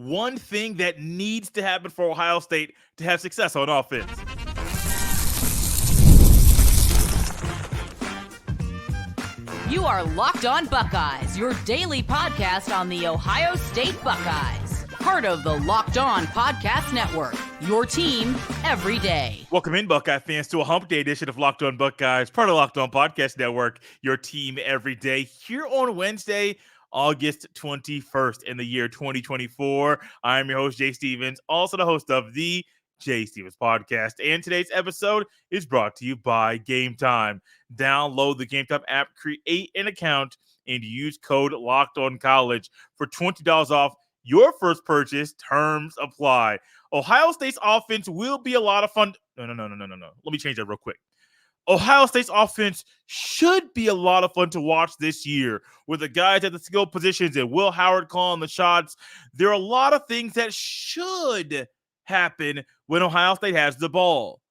one thing that needs to happen for Ohio State to have success on offense. You are Locked On Buckeyes, your daily podcast on the Ohio State Buckeyes. Part of the Locked On Podcast Network, your team every day. Welcome in, Buckeye fans, to a Hump Day edition of Locked On Buckeyes, part of the Locked On Podcast Network, your team every day, here on Wednesday, August 21st in the year 2024. I'm your host, Jay Stevens, also the host of the Jay Stevens Podcast, and today's episode is brought to you by Gametime. Download the Gametime app, create an account, and use code LOCKEDONCollege for $20 off your first purchase. Terms apply. Ohio State's offense will be a lot of fun. No. Let me change that real quick. Ohio State's offense should be a lot of fun to watch this year with the guys at the skill positions and Will Howard calling the shots. There are a lot of things that should happen when Ohio State has the ball.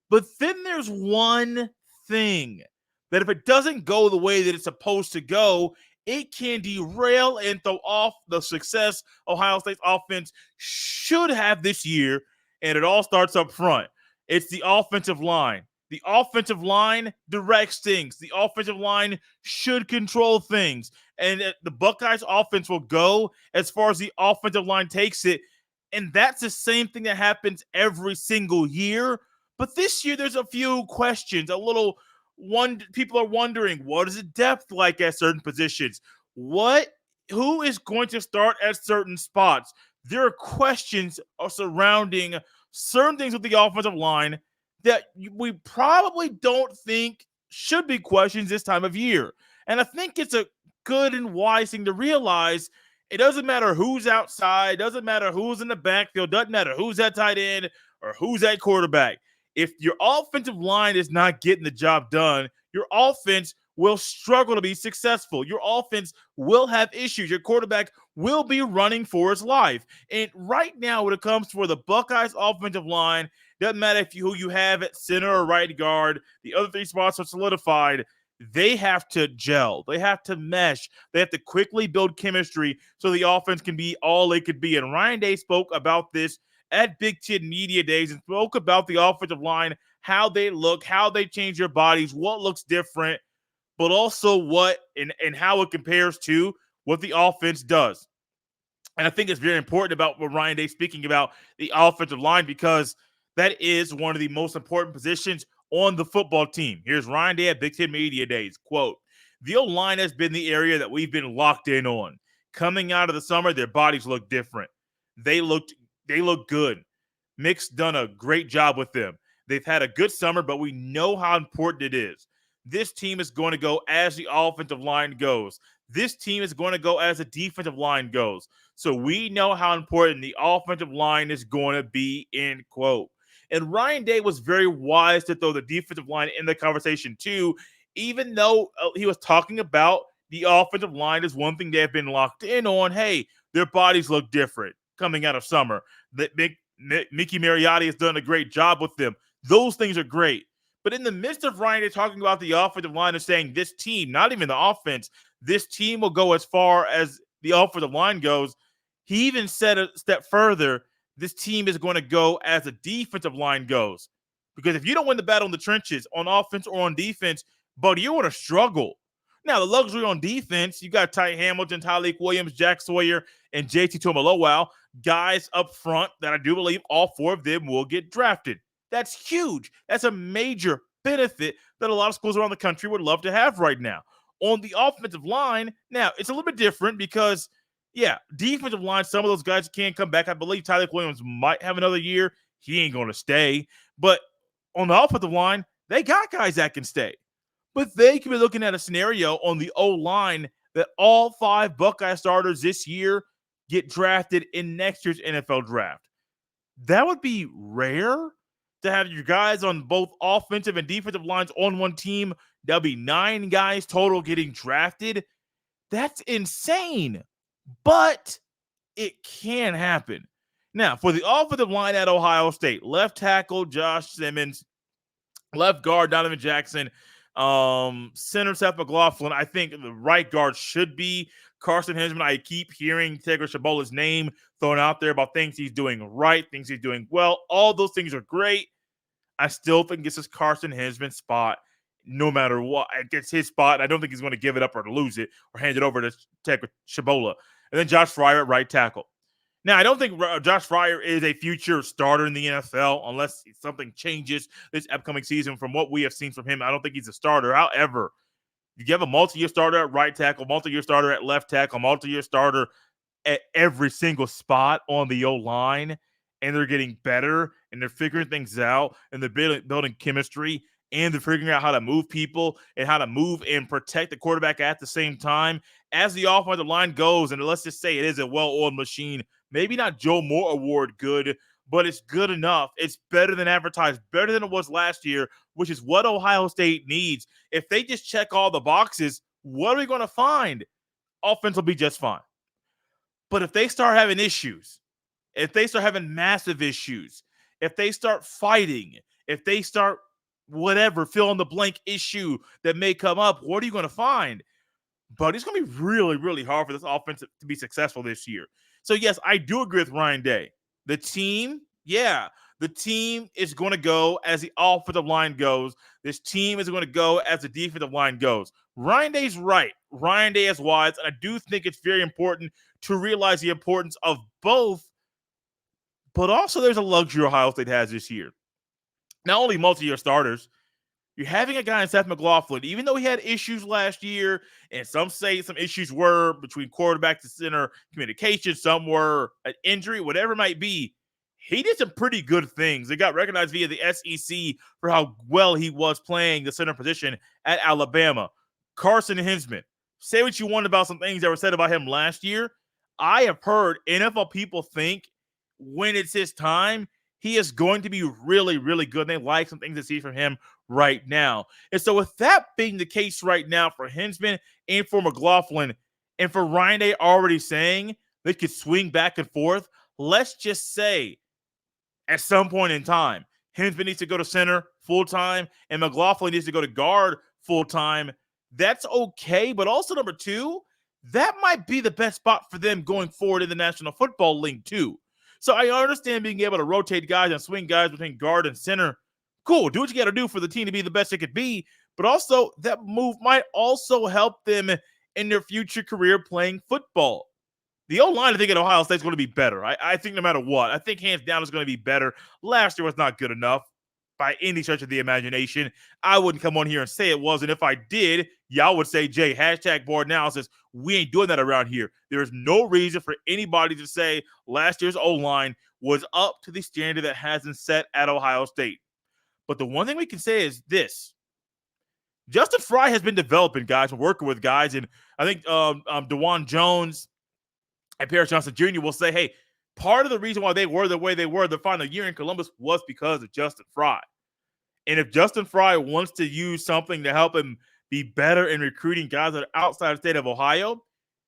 But then there's one thing that if it doesn't go the way that it's supposed to go, it can derail and throw off the success Ohio State's offense should have this year, and it all starts up front. It's the offensive line. The offensive line directs things. The offensive line should control things. And the Buckeyes offense will go as far as the offensive line takes it. And that's the same thing that happens every single year. But this year, there's a few questions. People are wondering, what is the depth like at certain positions? Who is going to start at certain spots? There are questions surrounding certain things with the offensive line that we probably don't think should be questions this time of year. And I think it's a good and wise thing to realize. It doesn't matter who's outside, doesn't matter who's in the backfield, doesn't matter who's at tight end or who's at quarterback. If your offensive line is not getting the job done, your offense will struggle to be successful. Your offense will have issues. Your quarterback will be running for his life. And right now, when it comes for the Buckeyes offensive line, doesn't matter who you have at center or right guard, the other three spots are solidified. They have to gel. They have to mesh. They have to quickly build chemistry so the offense can be all it could be. And Ryan Day spoke about this at Big Ten Media Days and spoke about the offensive line, how they look, how they change their bodies, what looks different, but also what and how it compares to what the offense does. And I think it's very important about what Ryan Day speaking about the offensive line because that is one of the most important positions on the football team. Here's Ryan Day at Big Ten Media Days. Quote, "The O-line has been the area that we've been locked in on. Coming out of the summer, their bodies look different. They look good. Mick's done a great job with them. They've had a good summer, but we know how important it is. This team is going to go as the offensive line goes. This team is going to go as the defensive line goes. So we know how important the offensive line is going to be," end quote. And Ryan Day was very wise to throw the defensive line in the conversation too, even though he was talking about the offensive line is one thing they have been locked in on. Hey, their bodies look different coming out of summer. Mickey Mariotti has done a great job with them. Those things are great. But in the midst of Ryan Day talking about the offensive line and saying this team, not even the offense, this team will go as far as the offensive line goes, he even said a step further, this team is going to go as the defensive line goes. Because if you don't win the battle in the trenches on offense or on defense, buddy, you're going to struggle. Now, the luxury on defense, you got Ty Hamilton, Tyleik Williams, Jack Sawyer, and JT Tuimoloau, guys up front that I do believe all four of them will get drafted. That's huge. That's a major benefit that a lot of schools around the country would love to have right now. On the offensive line, now, it's a little bit different because defensive line, some of those guys can't come back. I believe Tyleik Williams might have another year. He ain't going to stay. But on the offensive line, they got guys that can stay. But they could be looking at a scenario on the O-line that all 5 Buckeye starters this year get drafted in next year's NFL draft. That would be rare to have your guys on both offensive and defensive lines on one team. There'll be 9 guys total getting drafted. That's insane. But it can happen. Now, for the offensive line at Ohio State, left tackle Josh Simmons, left guard Donovan Jackson, center Seth McLaughlin. I think the right guard should be Carson Hinsman, I keep hearing Tigger Shabola's name thrown out there about things he's doing right, things he's doing well. All those things are great. I still think this is Carson Hinsman's spot no matter what. It's his spot. I don't think he's going to give it up or lose it or hand it over to Tigger Shabola. And then Josh Fryer at right tackle. Now, I don't think Josh Fryer is a future starter in the NFL unless something changes this upcoming season from what we have seen from him. I don't think he's a starter. However, you have a multi-year starter at right tackle, multi-year starter at left tackle, multi-year starter at every single spot on the O-line, and they're getting better, and they're figuring things out, and they're building chemistry, and they're figuring out how to move people and how to move and protect the quarterback at the same time. As the offensive line goes, and let's just say it is a well-oiled machine, maybe not Joe Moore Award good, but it's good enough. It's better than advertised, better than it was last year, which is what Ohio State needs. If they just check all the boxes, what are we going to find? Offense will be just fine. But if they start having issues, if they start having massive issues, if they start fighting, if they start whatever, fill in the blank issue that may come up, what are you going to find? But it's going to be really, really hard for this offense to be successful this year. So, yes, I do agree with Ryan Day. The team is going to go as the offensive line goes. This team is going to go as the defensive line goes. Ryan Day's right. Ryan Day is wise, and I do think it's very important to realize the importance of both, but also there's a luxury Ohio State has this year. Not only multi-year starters, you're having a guy in Seth McLaughlin, even though he had issues last year, and some say some issues were between quarterback to center communication, some were an injury, whatever it might be, he did some pretty good things. They got recognized via the SEC for how well he was playing the center position at Alabama. Carson Hinsman, say what you want about some things that were said about him last year. I have heard NFL people think when it's his time, he is going to be really, really good. And they like some things to see from him right now. And so with that being the case right now for Hinsman and for McLaughlin, and for Ryan Day already saying they could swing back and forth, let's just say at some point in time, Hinsman needs to go to center full-time and McLaughlin needs to go to guard full-time. That's okay. But also, number two, that might be the best spot for them going forward in the National Football League too. So I understand being able to rotate guys and swing guys between guard and center. Cool. Do what you got to do for the team to be the best it could be. But also, that move might also help them in their future career playing football. The O-line, I think, at Ohio State is going to be better. I think no matter what, I think hands down is going to be better. Last year was not good enough by any stretch of the imagination. I wouldn't come on here and say it was. And if I did, y'all would say, Jay, hashtag board analysis. We ain't doing that around here. There is no reason for anybody to say last year's O-line was up to the standard that has been set at Ohio State. But the one thing we can say is this. Justin Fry has been developing guys and working with guys. And I think DeJuan Jones and Paris Johnson Jr. will say, hey, part of the reason why they were the way they were the final year in Columbus was because of Justin Fry. And if Justin Fry wants to use something to help him be better in recruiting guys that are outside the state of Ohio,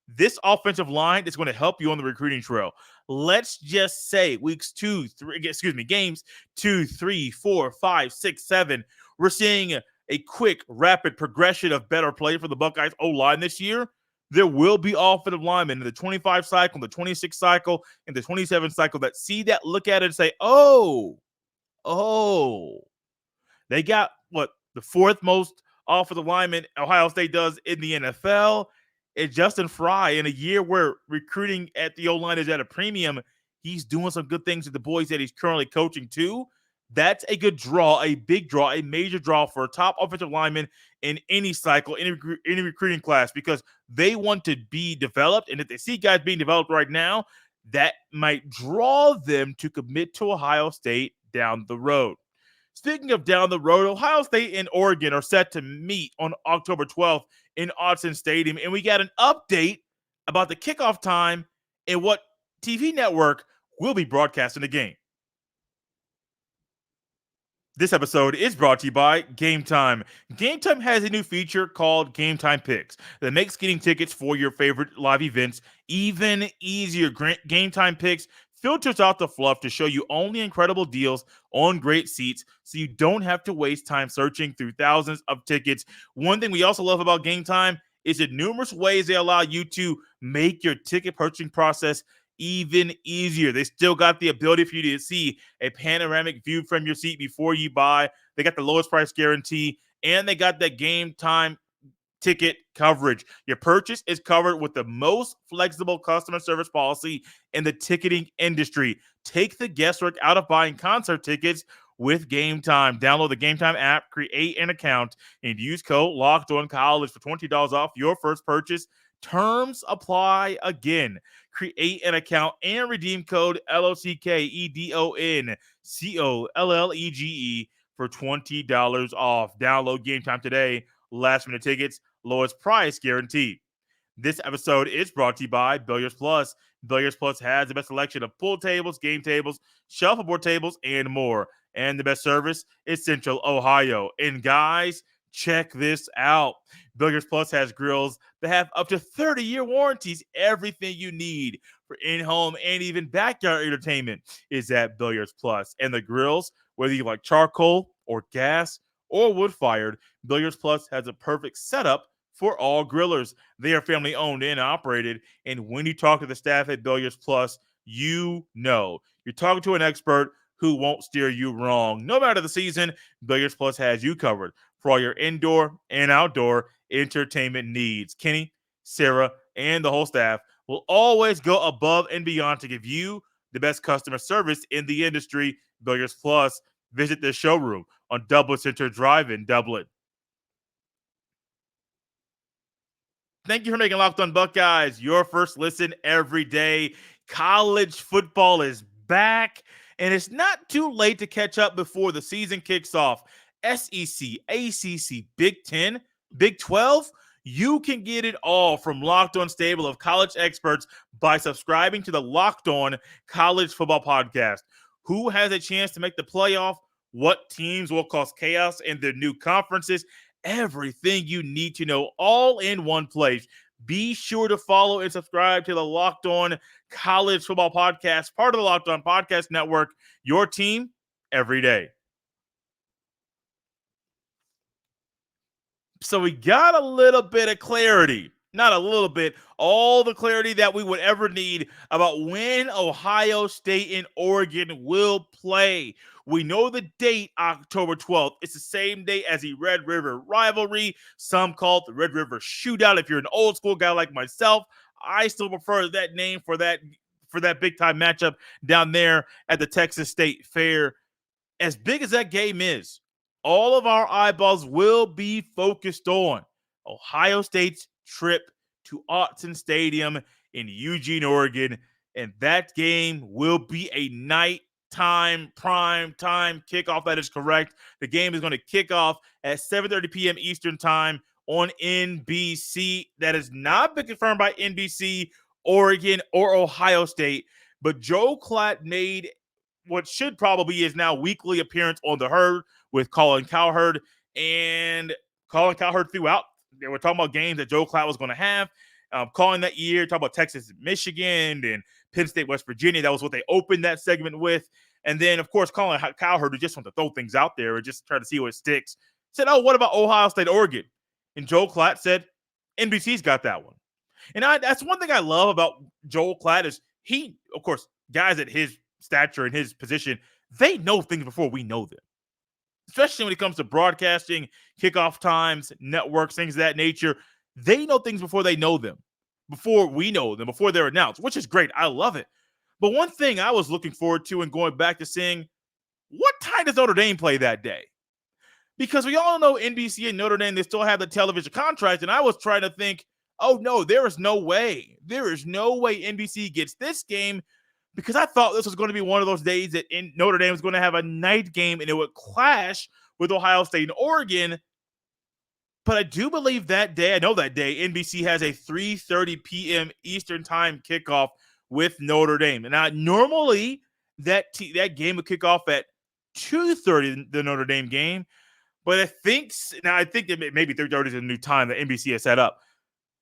this offensive line is going to help you on the recruiting trail. Let's just say games 2, 3, 4, 5, 6, 7. We're seeing a quick, rapid progression of better play for the Buckeyes O-line this year. There will be offensive linemen in the 25 cycle, the 26 cycle, and the 27 cycle that see that, look at it, and say, oh, they got the fourth most offensive lineman Ohio State does in the NFL. And Justin Fry, in a year where recruiting at the O-line is at a premium, he's doing some good things with the boys that he's currently coaching too. That's a good draw, a big draw, a major draw for a top offensive lineman in any cycle, any recruiting class, because they want to be developed. And if they see guys being developed right now, that might draw them to commit to Ohio State down the road. Speaking of down the road, Ohio State and Oregon are set to meet on October 12th in Autzen Stadium. And we got an update about the kickoff time and what TV network will be broadcasting the game. This episode is brought to you by Gametime. Gametime has a new feature called Gametime Picks that makes getting tickets for your favorite live events even easier. Gametime Picks filters out the fluff to show you only incredible deals on great seats so you don't have to waste time searching through thousands of tickets. One thing we also love about Gametime is in numerous ways they allow you to make your ticket purchasing process even easier. They still got the ability for you to see a panoramic view from your seat before you buy. They got the lowest price guarantee, and they got that game time ticket coverage. Your purchase is covered with the most flexible customer service policy in the ticketing industry. Take the guesswork out of buying concert tickets with Gametime. Download the Gametime app, create an account, and use code LOCKEDONCollege for $20 off your first purchase. Terms apply again. Create an account and redeem code LOCKEDONCOLLEGE for $20 off. Download Gametime today. Last minute tickets, lowest price guaranteed. This episode is brought to you by Billiards Plus. Billiards Plus has the best selection of pool tables, game tables, shuffleboard tables, and more. And the best service is Central Ohio. And guys, check this out. Billiards Plus has grills that have up to 30-year warranties. Everything you need for in-home and even backyard entertainment is at Billiards Plus. And the grills, whether you like charcoal or gas or wood-fired, Billiards Plus has a perfect setup for all grillers. They are family owned and operated, and when you talk to the staff at Billiards Plus, you know you're talking to an expert who won't steer you wrong. No matter the season, Billiards Plus has you covered for all your indoor and outdoor entertainment needs. Kenny, Sarah, and the whole staff will always go above and beyond to give you the best customer service in the industry. Billiards Plus. Visit their showroom on Dublin Center Drive in Dublin. Thank you for making Locked On Buckeyes your first listen every day. College football is back, and it's not too late to catch up before the season kicks off. SEC, ACC, Big 10, Big 12, you can get it all from Locked On stable of college experts by subscribing to the Locked On College Football Podcast. Who has a chance to make the playoff? What teams will cause chaos in their new conferences? Everything you need to know all in one place. Be sure to follow and subscribe to the Locked On College Football Podcast, part of the Locked On Podcast Network, your team every day. So we got a little bit of clarity, not a little bit, all the clarity that we would ever need about when Ohio State and Oregon will play. We know the date, October 12th. It's the same day as the Red River rivalry. Some call it the Red River Shootout. If you're an old school guy like myself, I still prefer that name for that big time matchup down there at the Texas State Fair. As big as that game is, all of our eyeballs will be focused on Ohio State's trip to Autzen Stadium in Eugene, Oregon, and that game will be a nighttime, prime time kickoff. That is correct. The game is going to kick off at 7:30 p.m. Eastern time on NBC. That has not been confirmed by NBC, Oregon, or Ohio State, but Joe Klatt made what should probably is now weekly appearance on The Herd with Colin Cowherd, and Colin Cowherd throughout. They were talking about games that Joe Klatt was going to have. Calling that year, talking about Texas and Michigan and Penn State, West Virginia. That was what they opened that segment with. And then, of course, Colin Cowherd, who just want to throw things out there and just try to see what sticks, said, oh, what about Ohio State, Oregon? And Joe Klatt said, NBC's got that one. And that's one thing I love about Joel Klatt is he, of course, guys at his stature and his position, they know things before we know them. Especially when it comes to broadcasting, kickoff times, networks, things of that nature. They know things before they know them, before we know them, before they're announced, which is great. I love it. But one thing I was looking forward to and going back to seeing, what time does Notre Dame play that day? Because we all know NBC and Notre Dame, they still have the television contract. And I was trying to think, oh, no, there is no way. There is no way NBC gets this game, because I thought this was going to be one of those days that Notre Dame was going to have a night game and it would clash with Ohio State and Oregon. But I do believe that day, I know that day, NBC has a 3:30 p.m. Eastern time kickoff with Notre Dame. And now, normally, that game would kick off at 2:30, the Notre Dame game. But I think that maybe 3:30 is a new time that NBC has set up.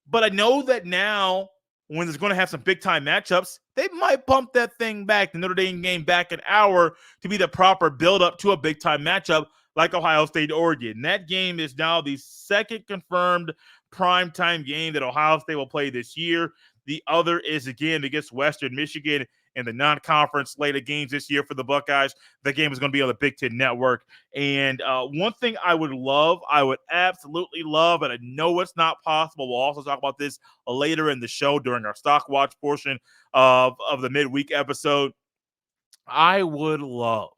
But I know that now, when there's going to have some big-time matchups, they might bump that thing back, the Notre Dame game back an hour to be the proper build-up to a big-time matchup like Ohio State, Oregon. That game is now the second confirmed primetime game that Ohio State will play this year. The other is, again, against Western Michigan in the non-conference slate of games this year for the Buckeyes. The game is going to be on the Big Ten Network. And one thing I would absolutely love, and I know it's not possible. We'll also talk about this later in the show during our Stock Watch portion of the midweek episode. I would love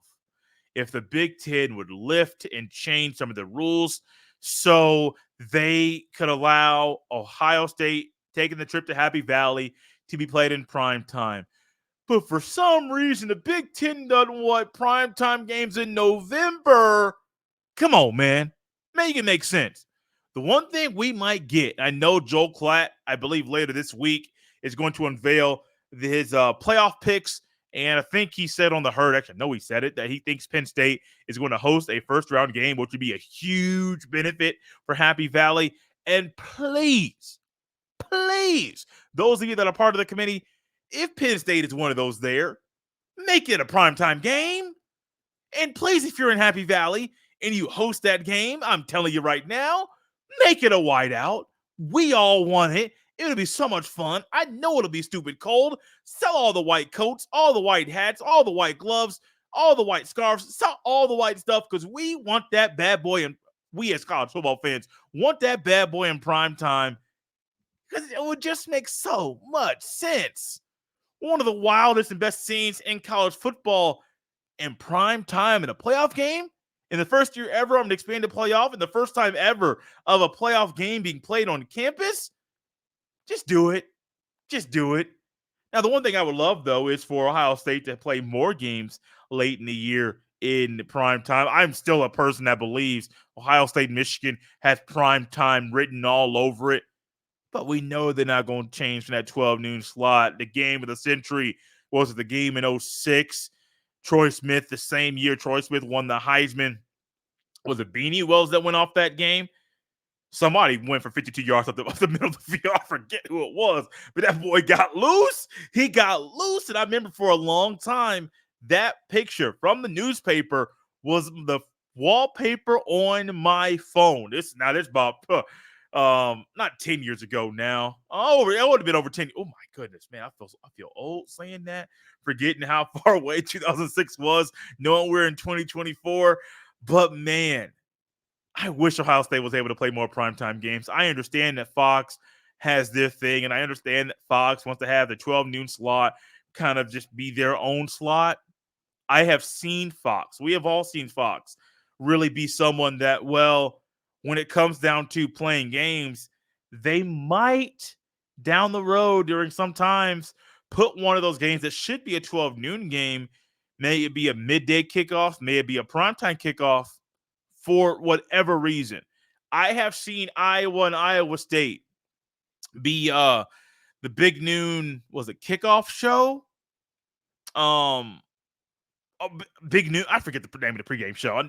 if the Big Ten would lift and change some of the rules so they could allow Ohio State taking the trip to Happy Valley to be played in prime time. But for some reason, the Big Ten doesn't want primetime games in November. Come on, man. Make it make sense. The one thing we might get, I know Joel Klatt, I believe later this week, is going to unveil his playoff picks. And I think he said on the herd, actually, no, he said it, that he thinks Penn State is going to host a first-round game, which would be a huge benefit for Happy Valley. And please, those of you that are part of the committee, if Penn State is one of those there, make it a primetime game. And please, if you're in Happy Valley and you host that game, I'm telling you right now, make it a whiteout. We all want it. It'll be so much fun. I know it'll be stupid cold. Sell all the white coats, all the white hats, all the white gloves, all the white scarves, sell all the white stuff because we want that bad boy, and we as college football fans want that bad boy in prime time because it would just make so much sense. One of the wildest and best scenes in college football in prime time in a playoff game. In the first year ever of an expanded playoff, and the first time ever of a playoff game being played on campus. Just do it. Just do it. Now, the one thing I would love, though, is for Ohio State to play more games late in the year in prime time. I'm still a person that believes Ohio State and Michigan has prime time written all over it. But we know they're not going to change from that 12 noon slot. The game of the century was the game in 2006. Troy Smith, the same year Troy Smith won the Heisman. Was it Beanie Wells that went off that game? Somebody went for 52 yards up the middle of the field. I forget who it was, but that boy got loose. He got loose, and I remember for a long time, that picture from the newspaper was the wallpaper on my phone. This about not 10 years ago now. Oh, it would have been over 10. Oh my goodness, man. I feel old saying that, forgetting how far away 2006 was, knowing we're in 2024. But man, I wish Ohio State was able to play more primetime games. I understand that Fox has their thing, and I understand that Fox wants to have the 12 noon slot kind of just be their own slot. I have seen Fox. We have all seen Fox really be someone that, well, when it comes down to playing games, they might down the road during some times put one of those games that should be a 12 noon game, may it be a midday kickoff, may it be a primetime kickoff, for whatever reason. I have seen Iowa and Iowa State be the big noon, was it kickoff show? Big noon. I forget the name of the pregame show.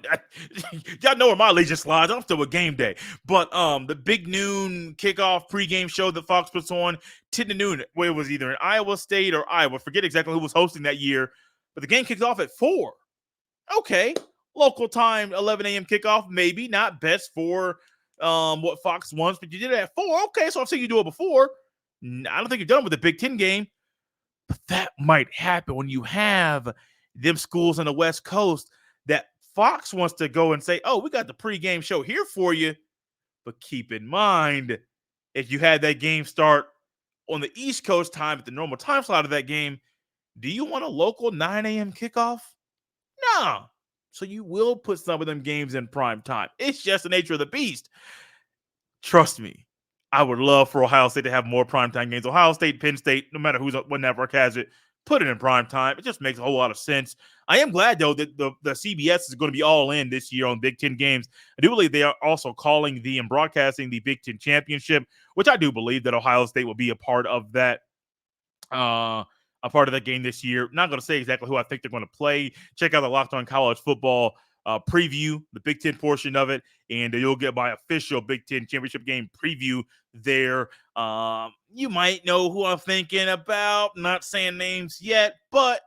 Y'all know where my allegiance lies. I'm still with game day. But the big noon kickoff pregame show that Fox puts on 10 to noon, where it was either in Iowa State or Iowa. Forget exactly who was hosting that year. But the game kicks off at 4. Okay. Local time, 11 a.m. kickoff, maybe not best for what Fox wants, but you did it at 4. Okay, so I've seen you do it before. I don't think you're done with the Big Ten game, but that might happen when you have them schools on the West Coast that Fox wants to go and say, oh, we got the pregame show here for you. But keep in mind, if you had that game start on the East Coast time at the normal time slot of that game, do you want a local 9 a.m. kickoff? No. So you will put some of them games in prime time. It's just the nature of the beast. Trust me, I would love for Ohio State to have more primetime games. Ohio State, Penn State, no matter what network has it, put it in prime time. It just makes a whole lot of sense. I am glad, though, that the CBS is going to be all in this year on Big Ten games. I do believe they are also calling and broadcasting the Big Ten Championship, which I do believe that Ohio State will be a part of that. A part of that game this year. Not going to say exactly who I think they're going to play. Check out the Locked On College Football preview, the Big Ten portion of it, and you'll get my official Big Ten Championship game preview there. You might know who I'm thinking about. Not saying names yet, but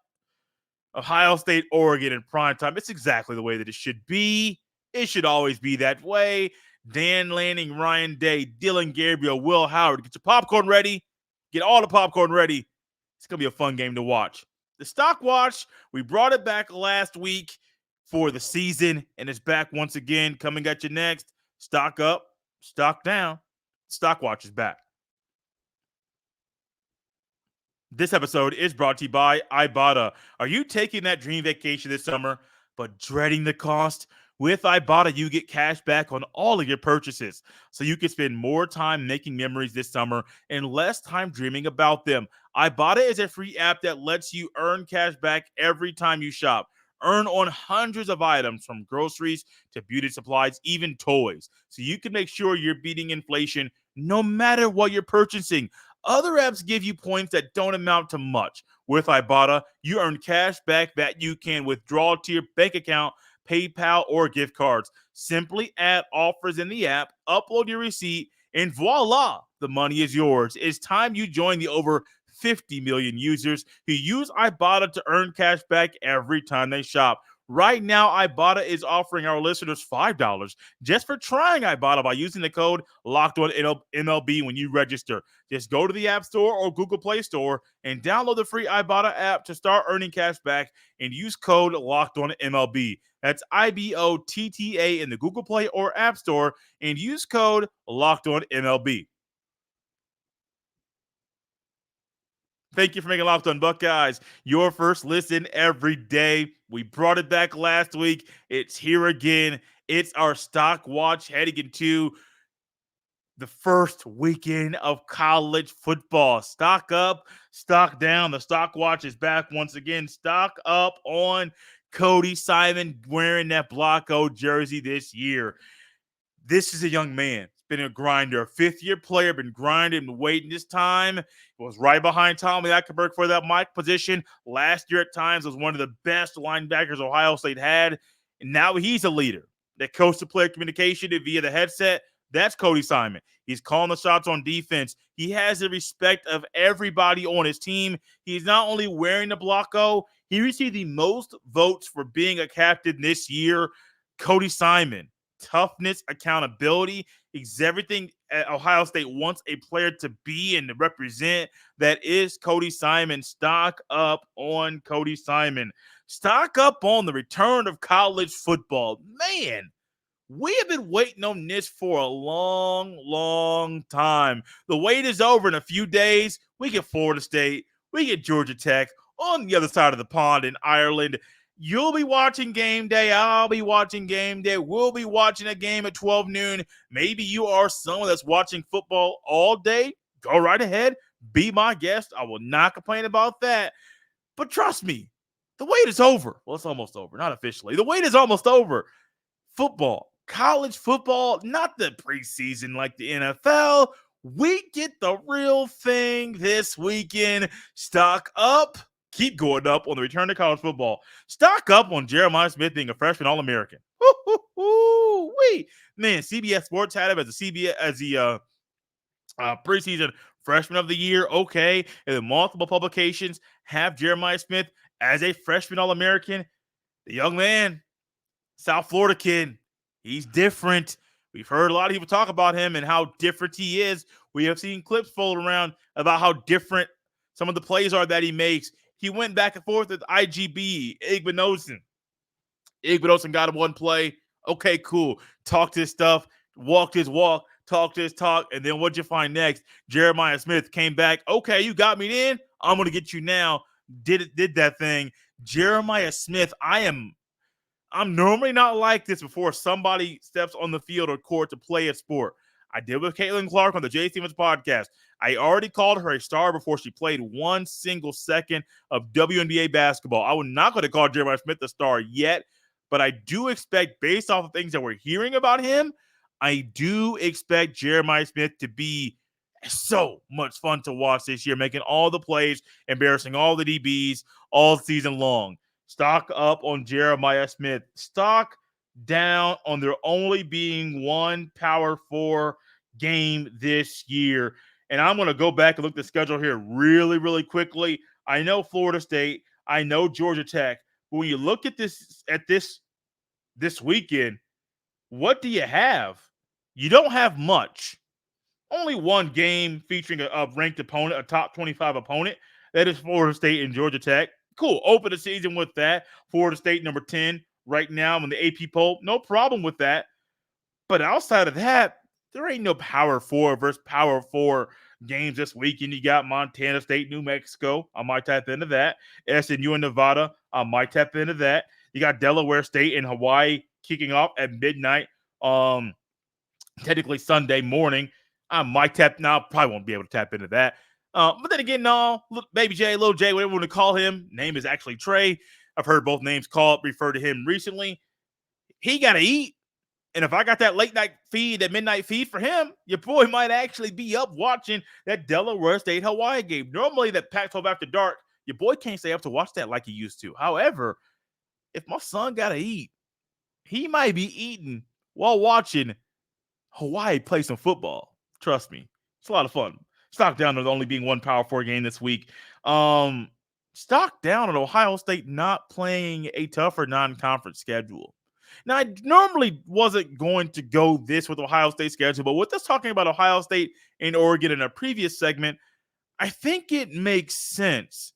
Ohio State, Oregon in primetime. It's exactly the way that it should be. It should always be that way. Dan Lanning, Ryan Day, Dylan Gabriel, Will Howard. Get your popcorn ready. Get all the popcorn ready. It's going to be a fun game to watch. The Stock Watch, we brought it back last week for the season, and it's back once again. Coming at you next. Stock up, stock down. Stock Watch is back. This episode is brought to you by Ibotta. Are you taking that dream vacation this summer, but dreading the cost? With Ibotta, you get cash back on all of your purchases, so you can spend more time making memories this summer and less time dreaming about them. Ibotta is a free app that lets you earn cash back every time you shop. Earn on hundreds of items from groceries to beauty supplies, even toys, so you can make sure you're beating inflation no matter what you're purchasing. Other apps give you points that don't amount to much. With Ibotta, you earn cash back that you can withdraw to your bank account, PayPal, or gift cards. Simply add offers in the app, upload your receipt, and voila, the money is yours. It's time you join the over 50 million users who use Ibotta to earn cash back every time they shop. Right now, Ibotta is offering our listeners $5 just for trying Ibotta by using the code LOCKEDONMLB when you register. Just go to the App Store or Google Play Store and download the free Ibotta app to start earning cash back and use code LOCKEDONMLB. That's IBOTTA in the Google Play or App Store and use code LOCKEDONMLB. Thank you for making Locked On Buckeyes your first listen every day. We brought it back last week. It's here again. It's our Stock Watch heading into the first weekend of college football. Stock up, stock down. The Stock Watch is back once again. Stock up on Cody Simon wearing that Block O jersey this year. This is a young man. Been a grinder, a fifth-year player, been grinding, been waiting this time. Was right behind Tommy Eichenberg for that Mike position. Last year at times was one of the best linebackers Ohio State had. And now he's a leader. That coach-to-player communication via the headset, that's Cody Simon. He's calling the shots on defense. He has the respect of everybody on his team. He's not only wearing the Block O, he received the most votes for being a captain this year. Cody Simon. Toughness, accountability is everything Ohio State wants a player to be and to represent. That is Cody Simon. Stock up on Cody Simon. Stock up on the return of college football. Man, we have been waiting on this for a long, long time. The wait is over. In a few days, we get Florida State, we get Georgia Tech on the other side of the pond in Ireland. You'll be watching game day. I'll be watching game day. We'll be watching a game at 12 noon. Maybe you are someone that's watching football all day. Go right ahead. Be my guest. I will not complain about that. But trust me, the wait is over. Well, it's almost over. Not officially. The wait is almost over. Football, college football, not the preseason like the NFL. We get the real thing this weekend. Stock up. Keep going up on the return to college football. Stock up on Jeremiah Smith being a freshman All-American. Woo-hoo-hoo-wee. Man, CBS Sports had him as the preseason freshman of the year. Okay, and then multiple publications have Jeremiah Smith as a freshman All-American. The young man, South Florida kid, he's different. We've heard a lot of people talk about him and how different he is. We have seen clips float around about how different some of the plays are that he makes. He went back and forth with IGB, Igbinosun. Igbinosun got him one play. Okay, cool. Talked his stuff, walked his walk, talked his talk, and then what'd you find next? Jeremiah Smith came back. Okay, you got me in. I'm going to get you now. Did that thing. Jeremiah Smith, I'm normally not like this before somebody steps on the field or court to play a sport. I did with Caitlin Clark on the Jay Stevens podcast. I already called her a star before she played one single second of WNBA basketball. I was not going to call Jeremiah Smith a star yet, but I do expect, based off of things that we're hearing about him, I do expect Jeremiah Smith to be so much fun to watch this year, making all the plays, embarrassing all the DBs all season long. Stock up on Jeremiah Smith. Stock down on there only being one Power 4 game this year. And I'm going to go back and look at the schedule here really, really quickly. I know Florida State. I know Georgia Tech. But when you look at this weekend, what do you have? you don't have much. Only one game featuring a ranked opponent, a top 25 opponent. That is Florida State and Georgia Tech. Cool. Open the season with that. Florida State number 10 right now in the AP poll. No problem with that. But outside of that, there ain't no Power 4 versus Power 4 games this weekend. You got Montana State, New Mexico. I might tap into that. SMU and Nevada. I might tap into that. You got Delaware State and Hawaii kicking off at midnight. Technically Sunday morning. I might tap now. Probably won't be able to tap into that. But then again, no, Baby J, Little J, whatever you want to call him. Name is actually Trey. I've heard both names called, referred to him recently. He got to eat. And if I got that late night feed, that midnight feed for him, your boy might actually be up watching that Delaware State Hawaii game. Normally, that Pac-12 after dark, your boy can't stay up to watch that like he used to. However, if my son got to eat, he might be eating while watching Hawaii play some football. Trust me, it's a lot of fun. Stock down on only being one Power 4 game this week. Stock down on Ohio State not playing a tougher non-conference schedule. Now, I normally wasn't going to go this with Ohio State schedule, but with us talking about Ohio State and Oregon in a previous segment, I think it makes sense.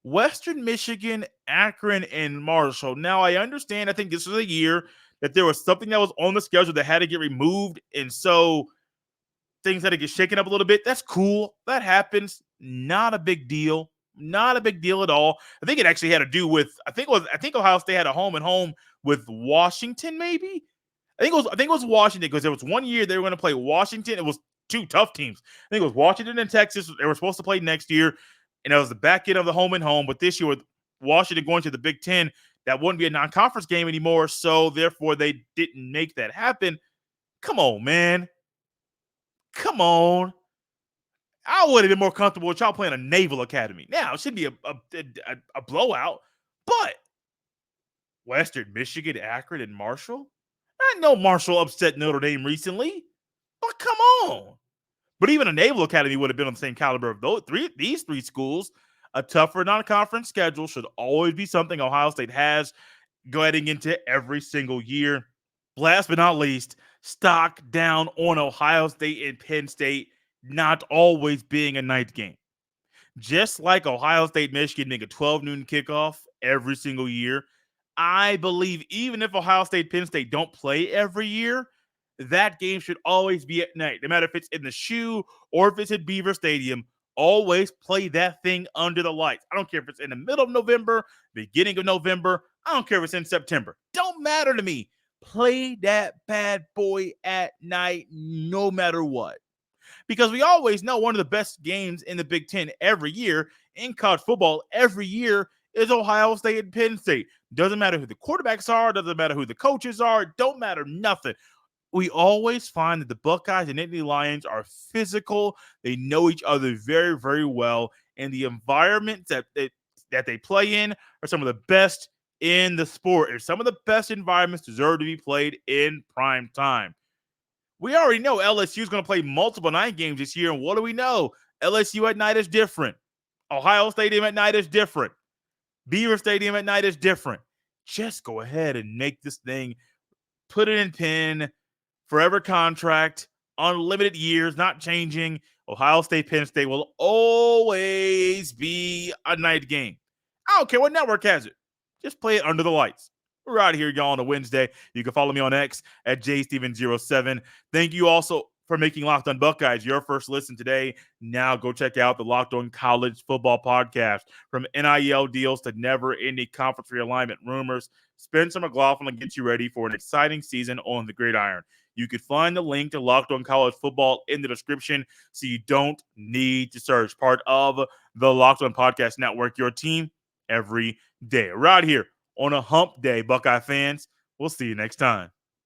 Western Michigan, Akron, and Marshall. Now, I understand. I think this was a year that there was something that was on the schedule that had to get removed, and so things had to get shaken up a little bit. That's cool. That happens. Not a big deal. Not a big deal at all. I think it actually had to do with I think Ohio State had a home and home with Washington, maybe. I think it was Washington because there was one year they were going to play Washington. It was two tough teams. I think it was Washington and Texas. They were supposed to play next year, and it was the back end of the home and home. But this year with Washington going to the Big Ten, that wouldn't be a non-conference game anymore. So therefore, they didn't make that happen. Come on, man. Come on. I would have been more comfortable with y'all playing a Naval Academy. Now, it should be a blowout, but Western Michigan, Akron, and Marshall? I know Marshall upset Notre Dame recently, but come on. But even a Naval Academy would have been on the same caliber of these three schools. A tougher non-conference schedule should always be something Ohio State has going into every single year. Last but not least, stock down on Ohio State and Penn State not always being a night game. Just like Ohio State, Michigan being a 12 noon kickoff every single year, I believe even if Ohio State, Penn State don't play every year, that game should always be at night. No matter if it's in the shoe or if it's at Beaver Stadium, always play that thing under the lights. I don't care if it's in the middle of November, beginning of November. I don't care if it's in September. Don't matter to me. Play that bad boy at night no matter what. Because we always know one of the best games in the Big Ten every year in college football every year is Ohio State and Penn State. Doesn't matter who the quarterbacks are. Doesn't matter who the coaches are. Don't matter nothing. We always find that the Buckeyes and Nittany Lions are physical. They know each other very, very well. And the environments that they play in are some of the best in the sport. And some of the best environments deserve to be played in prime time. We already know LSU is going to play multiple night games this year. And what do we know? LSU at night is different. Ohio Stadium at night is different. Beaver Stadium at night is different. Just go ahead and make this thing, put it in pen, forever contract, unlimited years, not changing. Ohio State, Penn State will always be a night game. I don't care what network has it. Just play it under the lights. We're out of here, y'all, on a Wednesday. You can follow me on X at jsteven07. Thank you also for making Locked On Buckeyes your first listen today. Now go check out the Locked On College Football Podcast. From NIL deals to never-ending conference realignment rumors, Spencer McLaughlin will get you ready for an exciting season on the gridiron. You can find the link to Locked On College Football in the description, so you don't need to search. Part of the Locked On Podcast Network, your team every day. We're out here on a hump day, Buckeye fans. We'll see you next time.